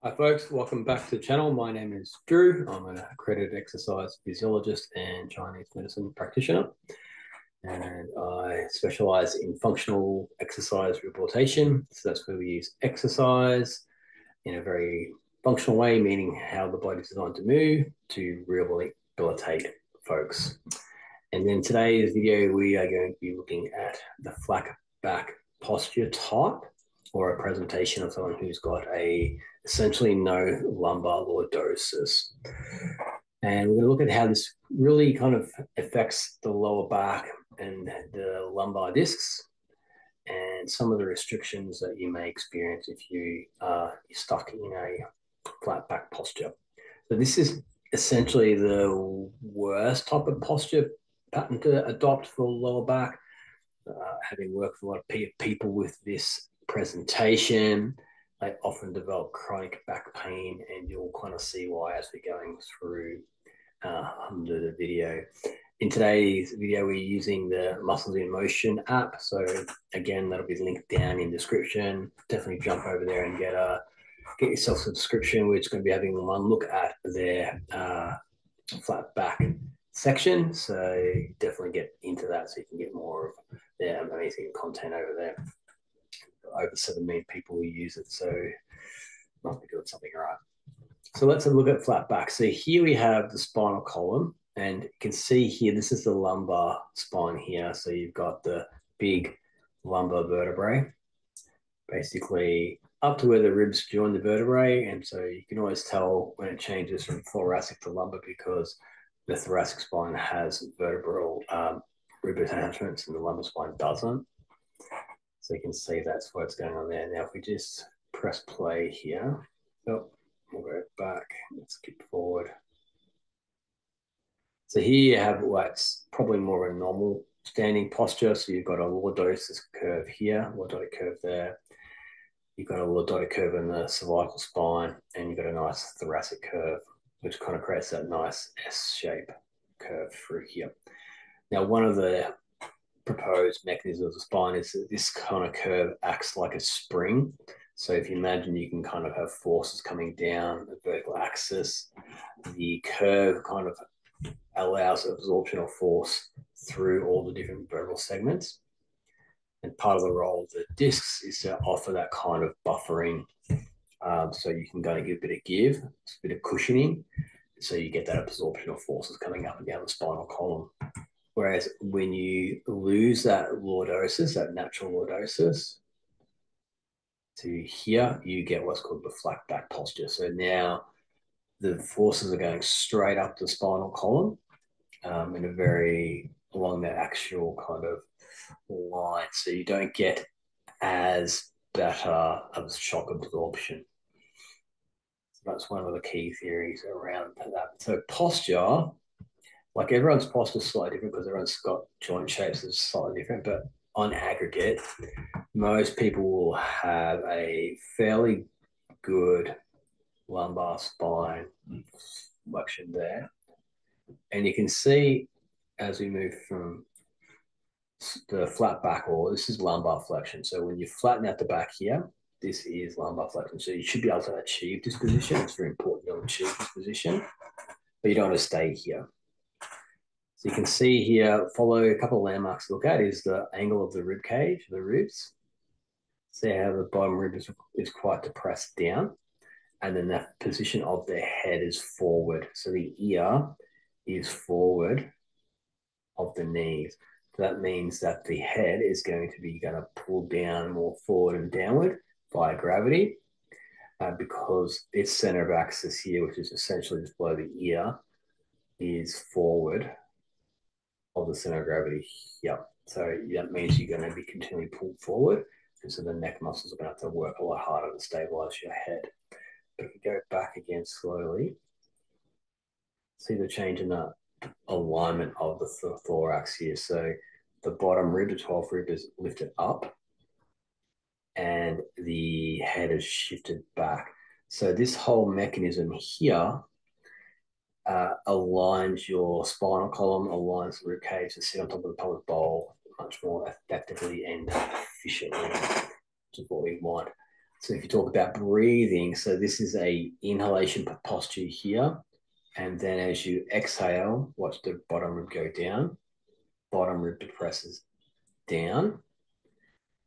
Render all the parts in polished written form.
Hi folks, welcome back to the channel. My name is Drew. I'm an accredited exercise physiologist and Chinese medicine practitioner, and I specialize in functional exercise rehabilitation. So that's where we use exercise in a very functional way, meaning how the body's designed to move to rehabilitate folks. And then today's video, we are going to be looking at the flat back posture type, or a presentation of someone who's got essentially no lumbar lordosis. And we're going to look at how this really kind of affects the lower back and the lumbar discs, and some of the restrictions that you may experience if you're stuck in a flat back posture. So this is essentially the worst type of posture pattern to adopt for lower back. Having worked with a lot of people with this presentation, they often develop chronic back pain, and you'll kind of see why as we're going through under the video. In today's video, we're using the Muscles in Motion app. So again, that'll be linked down in the description. Definitely jump over there and get yourself a subscription. We're just going to be having one look at their flat back section. So definitely get into that so you can get more of their amazing content over there. Over 7 million people who use it, so must be doing something right. So let's look at flat back. So here we have the spinal column, and you can see here, this is the lumbar spine here. So you've got the big lumbar vertebrae, basically up to where the ribs join the vertebrae. And so you can always tell when it changes from thoracic to lumbar because the thoracic spine has vertebral rib attachments and the lumbar spine doesn't. So you can see that's what's going on there. Now, if we just press play here, we'll go back. Let's skip forward. So here you have what's probably more of a normal standing posture. So you've got a lordosis curve here, lordotic curve there. You've got a lordotic curve in the cervical spine, and you've got a nice thoracic curve, which kind of creates that nice S-shape curve through here. Now, one of the proposed mechanism of the spine is that this kind of curve acts like a spring. So if you imagine, you can kind of have forces coming down the vertical axis. The curve kind of allows absorption of force through all the different vertebral segments. And part of the role of the discs is to offer that kind of buffering. So you can kind of give a bit of give, a bit of cushioning. So you get that absorption of forces coming up and down the spinal column. Whereas when you lose that lordosis, that natural lordosis, to here, you get what's called the flat back posture. So now the forces are going straight up the spinal column in a very along that actual kind of line. So you don't get as better of shock absorption. So that's one of the key theories around that. So posture, like everyone's posture is slightly different because everyone's got joint shapes that's slightly different, but on aggregate, most people will have a fairly good lumbar spine flexion there. And you can see as we move from the flat back, or this is lumbar flexion. So when you flatten out the back here, this is lumbar flexion. So you should be able to achieve this position. It's very important to achieve this position, but you don't want to stay here. So you can see here, follow a couple of landmarks to look at is the angle of the rib cage, the ribs. See how the bottom rib is quite depressed down. And then the position of the head is forward. So the ear is forward of the knees. So that means that the head is going to pull down more forward and downward via gravity because its center of axis here, which is essentially just below the ear, is forward of the center of gravity here. So that means you're going to be continually pulled forward. And so the neck muscles are going to have to work a lot harder to stabilize your head. But if you go back again slowly, see the change in the alignment of the thorax here. So the bottom rib, the 12th rib, is lifted up and the head is shifted back. So this whole mechanism here aligns your spinal column, aligns the rib cage to sit on top of the pelvic bowl much more effectively and efficiently, which is what we want. So if you talk about breathing, so this is a inhalation posture here. And then as you exhale, watch the bottom rib go down. Bottom rib depresses down.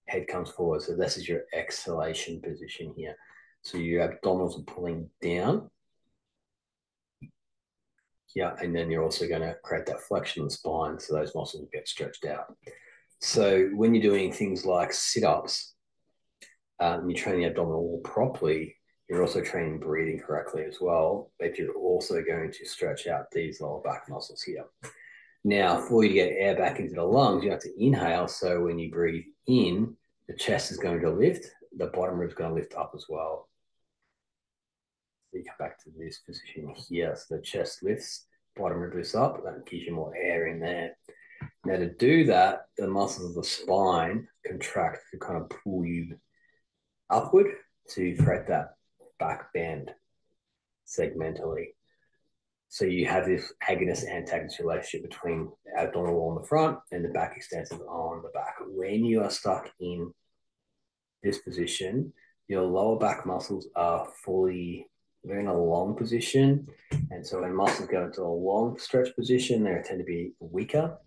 Head comes forward. So this is your exhalation position here. So your abdominals are pulling down. Yeah, and then you're also going to create that flexion of the spine, so those muscles will get stretched out. So when you're doing things like sit-ups, and you're training the abdominal wall properly, you're also training breathing correctly as well, but you're also going to stretch out these lower back muscles here. Now, for you to get air back into the lungs, you have to inhale. So when you breathe in, the chest is going to lift, the bottom rib is going to lift up as well. So you come back to this position here. So the chest lifts, bottom rib lifts up, that gives you more air in there. Now to do that, the muscles of the spine contract to kind of pull you upward to create that back bend segmentally. So you have this agonist-antagonist relationship between the abdominal wall on the front and the back extensors on the back. When you are stuck in this position, your lower back muscles are fully, they're in a long position. And so when muscles go into a long stretch position, they tend to be weaker.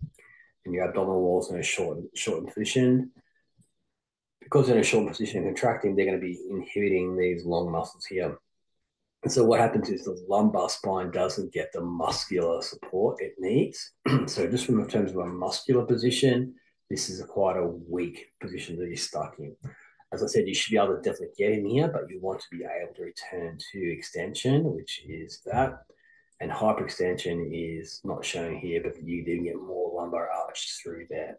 And your abdominal walls in a shortened position. Because they're in a short position and contracting, they're going to be inhibiting these long muscles here. And so what happens is the lumbar spine doesn't get the muscular support it needs. So just from in terms of a muscular position, this is quite a weak position that you're stuck in. As I said, you should be able to definitely get in here, but you want to be able to return to extension, which is that. And hyperextension is not shown here, but you do get more lumbar arch through there.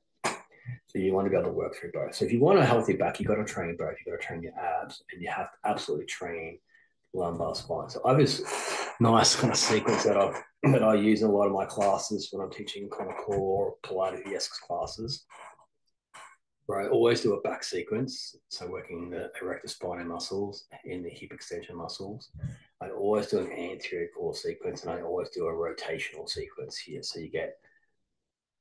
So you want to be able to work through both. So if you want a healthy back, you've got to train both. You've got to train your abs, and you have to absolutely train lumbar spine. So I have this nice kind of sequence that I use in a lot of my classes when I'm teaching kind of core Pilates-esque classes, where I always do a back sequence. So working the erector spinae muscles and the hip extension muscles. I always do an anterior core sequence, and I always do a rotational sequence here. So you get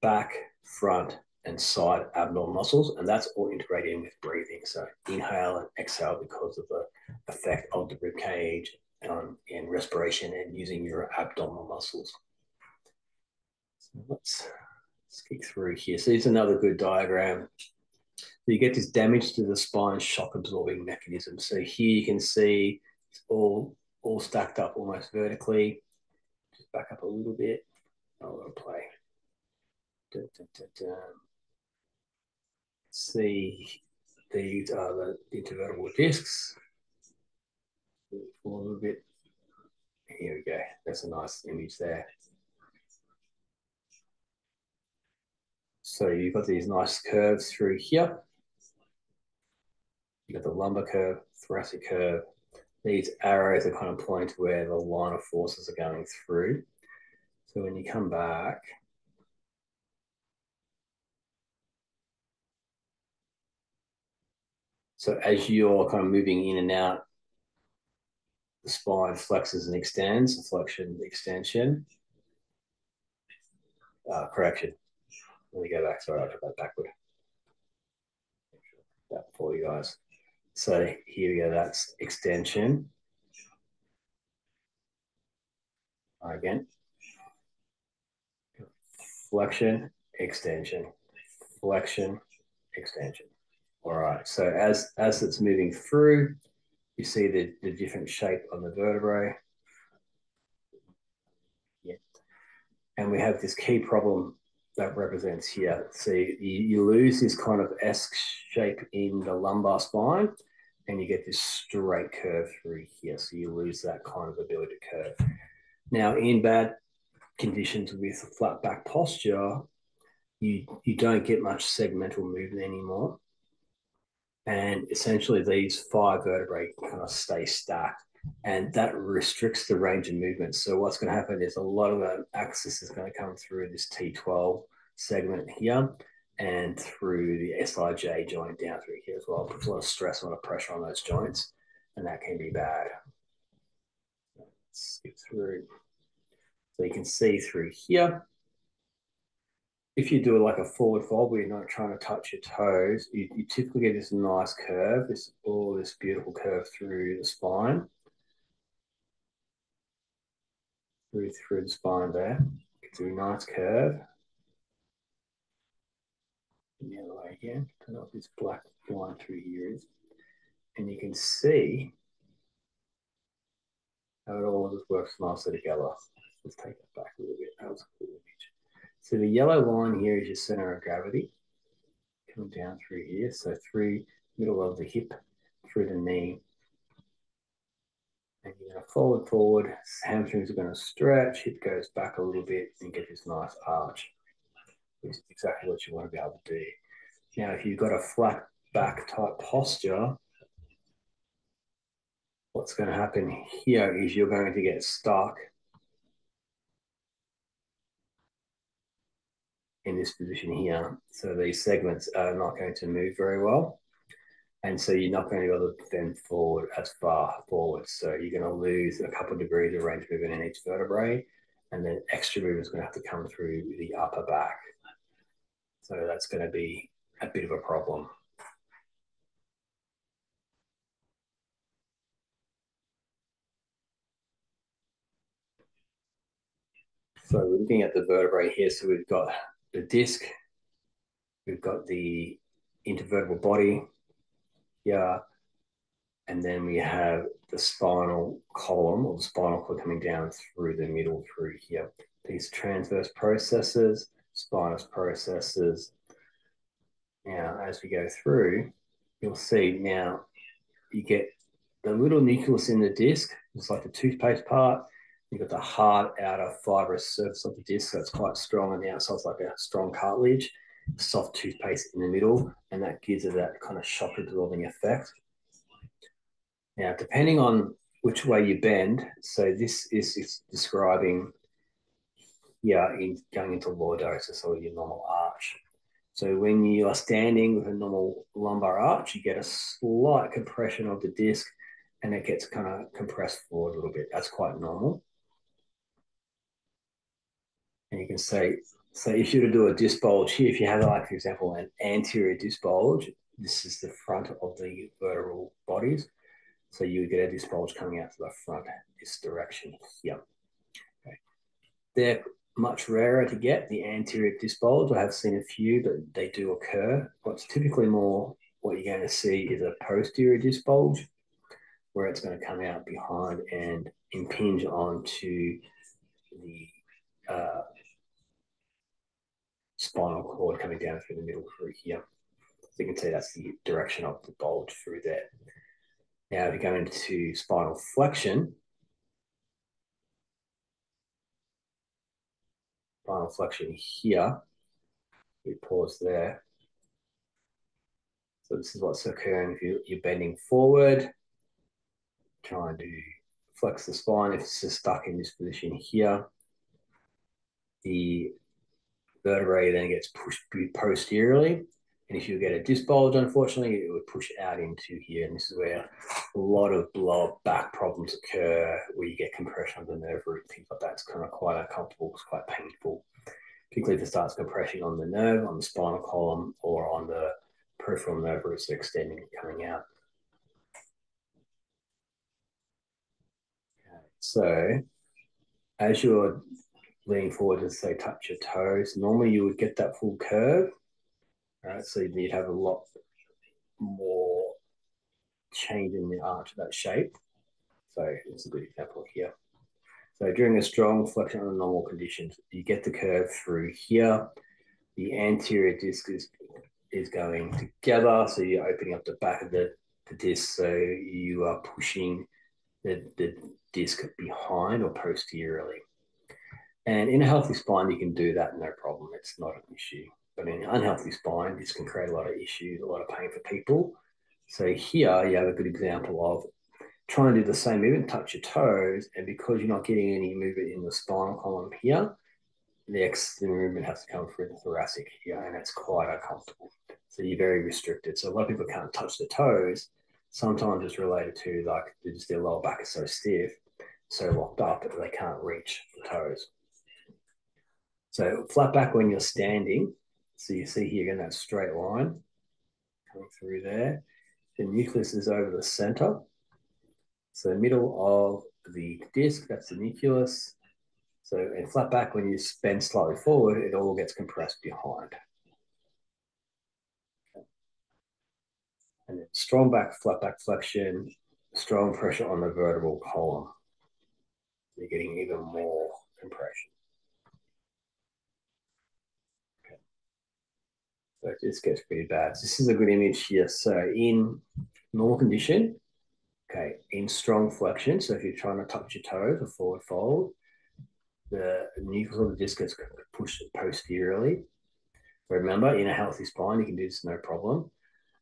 back, front, and side abdominal muscles, and that's all integrated in with breathing. So inhale and exhale because of the effect of the rib cage and respiration and using your abdominal muscles. So let's kick through here. So here's another good diagram. So you get this damage to the spine shock absorbing mechanism. So here you can see it's all stacked up almost vertically. Just back up a little bit. I'll play. Dun, dun, dun, dun. See, these are the intervertebral discs. For a little bit. Here we go. That's a nice image there. So you've got these nice curves through here. You've got the lumbar curve, thoracic curve. These arrows are kind of pointing to where the line of forces are going through. So when you come back, so as you're kind of moving in and out, the spine flexes and extends, flexion, extension. Correction. Let me go back. Sorry, I took that backward. That for you guys. So here we go. That's extension. Again. Flexion, extension, flexion, extension. All right. So as it's moving through, you see the different shape on the vertebrae. Yeah. And we have this key problem that represents here. So you lose this kind of S shape in the lumbar spine, and you get this straight curve through here. So you lose that kind of ability to curve. Now, in bad conditions with flat back posture, you don't get much segmental movement anymore. And essentially these 5 vertebrae kind of stay stacked, and that restricts the range of movement. So what's going to happen is a lot of the axis is going to come through this T12 segment here and through the SIJ joint down through here as well. It puts a lot of stress, a lot of pressure on those joints, and that can be bad. Let's skip through. So you can see through here, if you do like a forward fold where you're not trying to touch your toes, you typically get this nice curve, this beautiful curve through the spine, through the spine there. It's a nice curve. And the other way again, turn off this black line through here is, and you can see how it all just works nicely together. Let's take that back a little bit. That was a cool image. So the yellow line here is your center of gravity coming down through here. So through middle of the hip, through the knee. And you're going to forward, hamstrings are going to stretch, hip goes back a little bit, and get this nice arch, which is exactly what you want to be able to do. Now, if you've got a flat back type posture, what's going to happen here is you're going to get stuck in this position here. So these segments are not going to move very well. And so you're not going to be able to bend forward as far forward. So you're going to lose a couple of degrees of range of movement in each vertebrae. And then extra movement is going to have to come through the upper back. So that's going to be a bit of a problem. So we're looking at the vertebrae here. So we've got the disc, we've got the intervertebral body here, and then we have the spinal column or the spinal cord coming down through the middle through here. These transverse processes, spinous processes. Now, as we go through, you'll see now you get the little nucleus in the disc. It's like the toothpaste part. You've got the hard outer fibrous surface of the disc that's quite strong on the outside. It's like a strong cartilage, soft toothpaste in the middle, and that gives it that kind of shock absorbing effect. Now, depending on which way you bend, so this is describing, going into lordosis or your normal arch. So when you are standing with a normal lumbar arch, you get a slight compression of the disc and it gets kind of compressed forward a little bit. That's quite normal. And you can say, so if you were to do a disc bulge here, if you have like, for example, an anterior disc bulge, this is the front of the vertebral bodies. So you would get a disc bulge coming out to the front, this direction here. Okay. They're much rarer to get, the anterior disc bulge. I have seen a few, but they do occur. What's typically more what you're going to see is a posterior disc bulge, where it's going to come out behind and impinge onto the spinal cord coming down through the middle through here. So you can see that's the direction of the bulge through there. Now, if you go into spinal flexion here, we pause there. So this is what's occurring if you're bending forward, trying to flex the spine. If it's just stuck in this position here, the vertebrae then gets pushed posteriorly. And if you get a disc bulge, unfortunately, it would push out into here. And this is where a lot of lower back problems occur, where you get compression of the nerve root, things like that. It's kind of quite uncomfortable, it's quite painful, particularly if it starts compressing on the nerve, on the spinal column, or on the peripheral nerve roots extending and coming out. Okay. So as you're leaning forward and say touch your toes, normally you would get that full curve. Right, so you'd have a lot more change in the arch of that shape. So it's a good example here. So during a strong flexion under normal conditions, you get the curve through here. The anterior disc is going together, so you're opening up the back of the disc, so you are pushing the disc behind or posteriorly. And in a healthy spine, you can do that no problem. It's not an issue. But in an unhealthy spine, this can create a lot of issues, a lot of pain for people. So here you have a good example of trying to do the same movement, touch your toes, and because you're not getting any movement in the spinal column here, the movement has to come through the thoracic here, and it's quite uncomfortable. So you're very restricted. So a lot of people can't touch the toes. Sometimes it's related to like just their lower back is so stiff, so locked up that they can't reach the toes. So flat back when you're standing. So you see here again that straight line coming through there. The nucleus is over the center. So middle of the disc, that's the nucleus. So in flat back, when you bend slightly forward, it all gets compressed behind. And then strong back, flat back flexion, strong pressure on the vertebral column. You're getting even more compression. Okay. So this gets pretty bad. This is a good image here. So in normal condition, okay, in strong flexion, so if you're trying to touch your toes, a forward fold, the nucleus of the disc gets pushed posteriorly. Remember, in a healthy spine, you can do this no problem.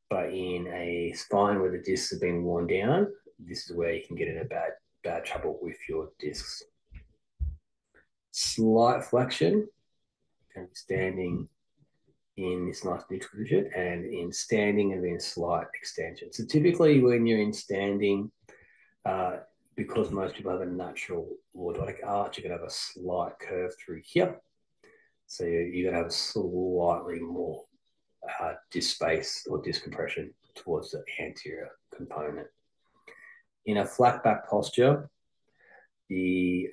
But in a spine where the discs have been worn down, this is where you can get in a bad trouble with your discs. Slight flexion, and standing in this nice neutral position, and in standing and then slight extension. So typically when you're in standing, because most people have a natural lordotic arch, you're going to have a slight curve through here. So you're going to have slightly more disc space or disc compression towards the anterior component. In a flat back posture, the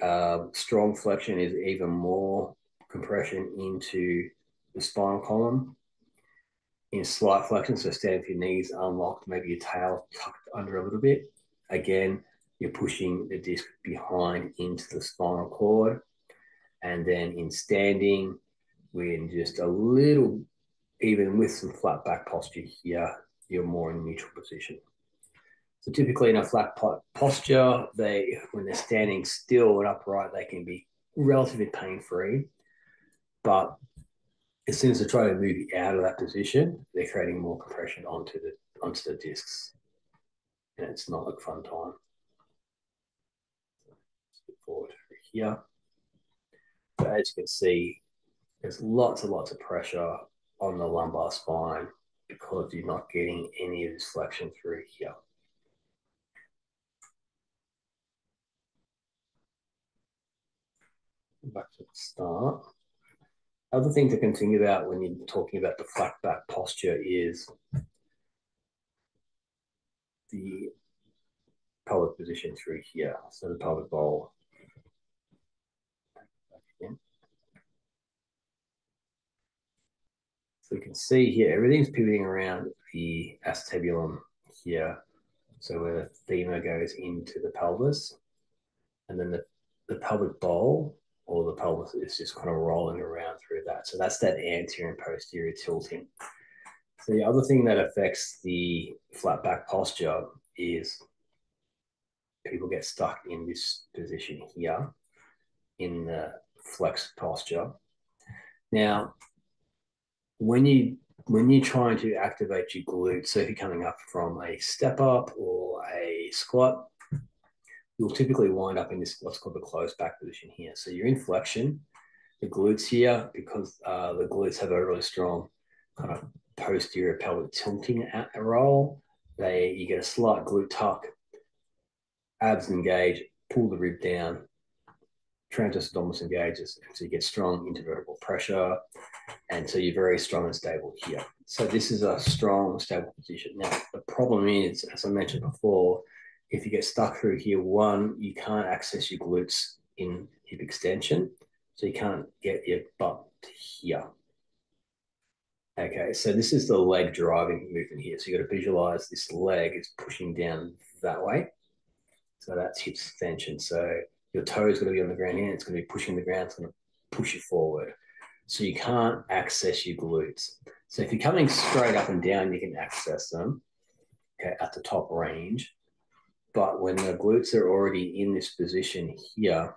strong flexion is even more compression into the spinal column. In slight flexion, so stand with your knees unlocked, maybe your tail tucked under a little bit. Again, you're pushing the disc behind into the spinal cord. And then in standing, we're just a little, even with some flat back posture here, you're more in neutral position. So typically in a flat posture, when they're standing still and upright, they can be relatively pain-free. But as soon as they try to move out of that position, they're creating more compression onto the discs. And it's not a fun time. Let's get forward here. So as you can see, there's lots and lots of pressure on the lumbar spine because you're not getting any of this flexion through here. Back to the start. Other thing to think about when you're talking about the flat back posture is the pelvic position through here. So the pelvic bowl. So you can see here, everything's pivoting around the acetabulum here. So where the femur goes into the pelvis, and then the pelvic bowl or the pelvis is just kind of rolling around through that. So that's that anterior and posterior tilting. So the other thing that affects the flat back posture is people get stuck in this position here in the flex posture. Now, when you're trying to activate your glutes, so if you're coming up from a step up or a squat, you'll typically wind up in this what's called the closed back position here. So you're in flexion, the glutes here, because the glutes have a really strong kind of posterior pelvic tilting roll. You get a slight glute tuck, abs engage, pull the rib down, transverse abdominis engages, and so you get strong intervertebral pressure, and so you're very strong and stable here. So this is a strong, stable position. Now, the problem is, as I mentioned before, if you get stuck through here, one, you can't access your glutes in hip extension, so you can't get your butt to here. Okay, so this is the leg driving movement here. So you got to visualize this leg is pushing down that way. So that's hip extension. So your toe is going to be on the ground here. It's going to be pushing the ground. It's going to push you forward. So you can't access your glutes. So if you're coming straight up and down, you can access them, okay, at the top range. But when the glutes are already in this position here,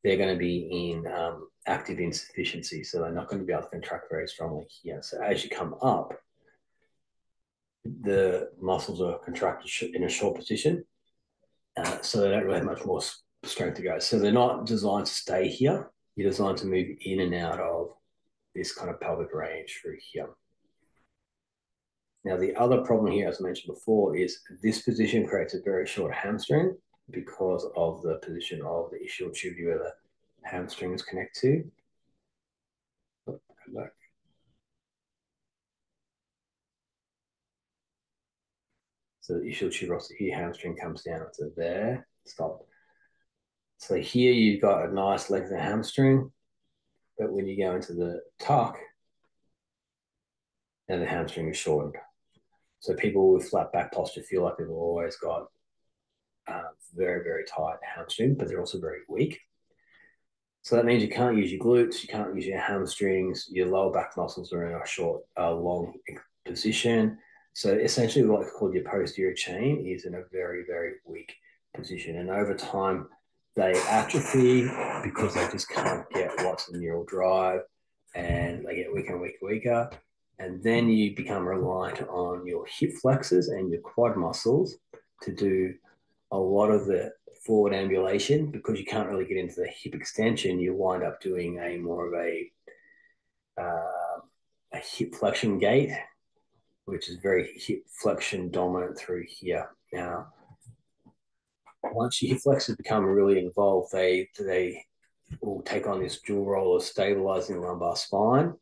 they're going to be in active insufficiency. So they're not going to be able to contract very strongly here. So as you come up, the muscles are contracted in a short position. So they don't really have much more strength to go. So they're not designed to stay here. You're designed to move in and out of this kind of pelvic range through here. Now, the other problem here, as I mentioned before, is this position creates a very short hamstring because of the position of the ischial tubule where the hamstrings connect to. Back. So the ischial tuberosity here, hamstring comes down to there. Stop. So here you've got a nice length of hamstring, but when you go into the tuck, then the hamstring is shortened. So people with flat back posture feel like they've always got very, very tight hamstring, but they're also very weak. So that means you can't use your glutes, you can't use your hamstrings, your lower back muscles are in a short, long position. So essentially, what's called your posterior chain is in a very, very weak position. And over time, they atrophy because they just can't get lots of neural drive and they get weaker and weaker, weaker. And then you become reliant on your hip flexors and your quad muscles to do a lot of the forward ambulation because you can't really get into the hip extension. You wind up doing a more of a hip flexion gait, which is very hip flexion dominant through here. Now, once your hip flexors become really involved, they will take on this dual role of stabilizing the lumbar spine.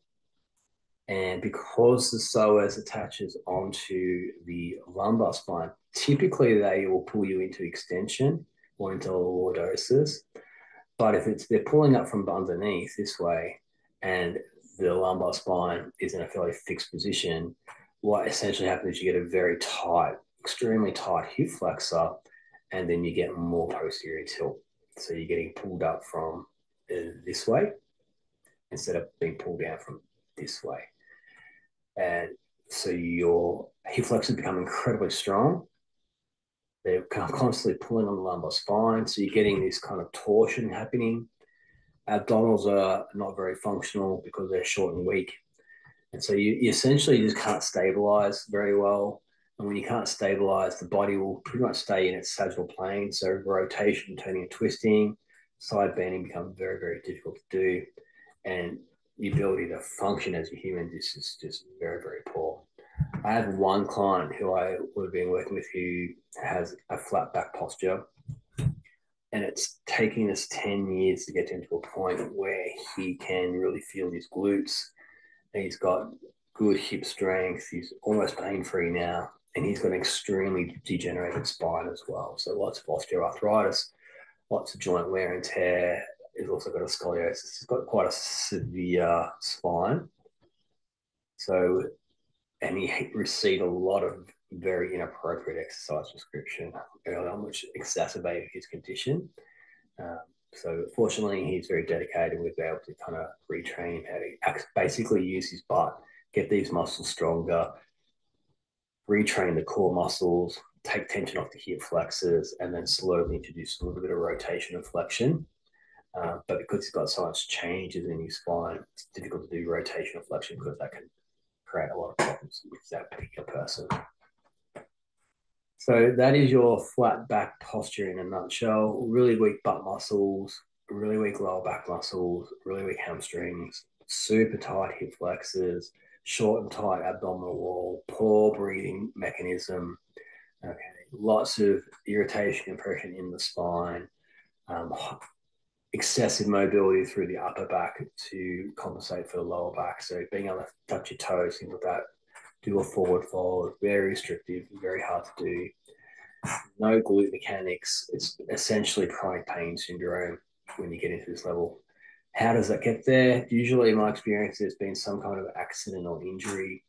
And because the psoas attaches onto the lumbar spine, typically they will pull you into extension or into lordosis. But if they're pulling up from underneath this way and the lumbar spine is in a fairly fixed position, what essentially happens is you get a very tight, extremely tight hip flexor, and then you get more posterior tilt. So you're getting pulled up from this way instead of being pulled down from this way. And so your hip flexors become incredibly strong. They're constantly pulling on the lumbar spine. So you're getting this kind of torsion happening. Abdominals are not very functional because they're short and weak. And so you essentially just can't stabilize very well. And when you can't stabilize, the body will pretty much stay in its sagittal plane. So rotation, turning and twisting, side bending becomes very, very difficult to do. And the ability to function as a human is just very, very poor. I have one client who I would have been working with who has a flat back posture, and it's taking us 10 years to get him to a point where he can really feel his glutes. And he's got good hip strength. He's almost pain-free now, and he's got an extremely degenerated spine as well. So lots of osteoarthritis, lots of joint wear and tear. He's also got a scoliosis. He's got quite a severe spine. So, and he received a lot of very inappropriate exercise prescription early on, which exacerbated his condition. Um, so fortunately, he's very dedicated. We've been able to kind of retrain him how to basically use his butt, get these muscles stronger, retrain the core muscles, take tension off the hip flexors, and then slowly introduce a little bit of rotation and flexion. But because he's got so much changes in his spine, it's difficult to do rotation or flexion because that can create a lot of problems with that particular person. So that is your flat back posture in a nutshell. Really weak butt muscles, really weak lower back muscles, really weak hamstrings, super tight hip flexors, short and tight abdominal wall, poor breathing mechanism. Okay, lots of irritation, compression in the spine, excessive mobility through the upper back to compensate for the lower back. So being able to touch your toes, things like that, do a forward fold, very restrictive, very hard to do. No glute mechanics. It's essentially chronic pain syndrome when you get into this level. How does that get there? Usually, in my experience, there's been some kind of accident or injury.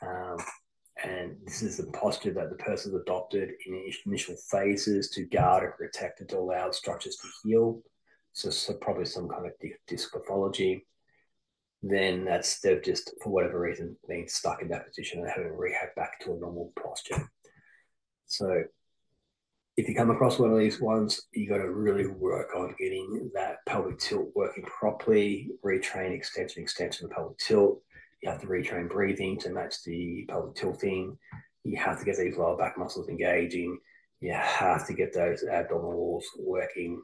And this is the posture that the person's adopted in initial phases to guard and protect and to allow the structures to heal. So probably some kind of disc pathology. Then they've just, for whatever reason, been stuck in that position and having to rehab back to a normal posture. So if you come across one of these ones, you got to really work on getting that pelvic tilt working properly, retrain extension of the pelvic tilt. You have to retrain breathing to match the pelvic tilting. You have to get these lower back muscles engaging. You have to get those abdominal walls working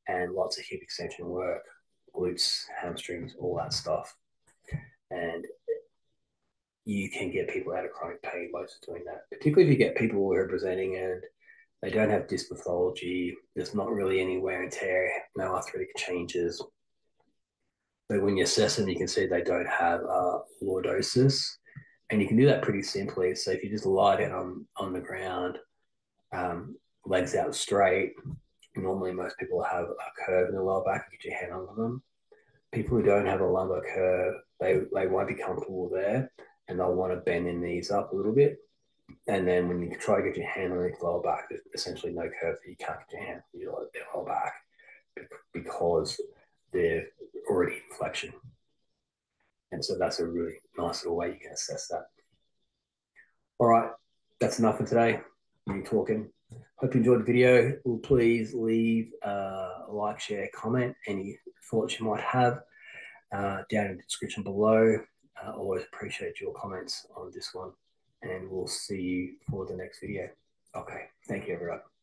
and lots of hip extension work, glutes, hamstrings, all that stuff. And you can get people out of chronic pain by just doing that, particularly if you get people who are presenting and they don't have disc pathology. There's not really any wear and tear, no arthritic changes. But when you assess them, you can see they don't have lordosis. And you can do that pretty simply. So if you just lie down on the ground, legs out straight, normally most people have a curve in the lower back. Get your hand under them. People who don't have a lumbar curve, they won't be comfortable there, and they'll want to bend their knees up a little bit. And then when you try to get your hand on the lower back, there's essentially no curve. You can't get your hand on your lower back because they're already in flexion. And so that's a really nice little way you can assess that. All right, that's enough for today. Me talking. Hope you enjoyed the video. Please leave a like, share, comment, any thoughts you might have down in the description below. Always appreciate your comments on this one. And we'll see you for the next video. Okay, thank you, everyone.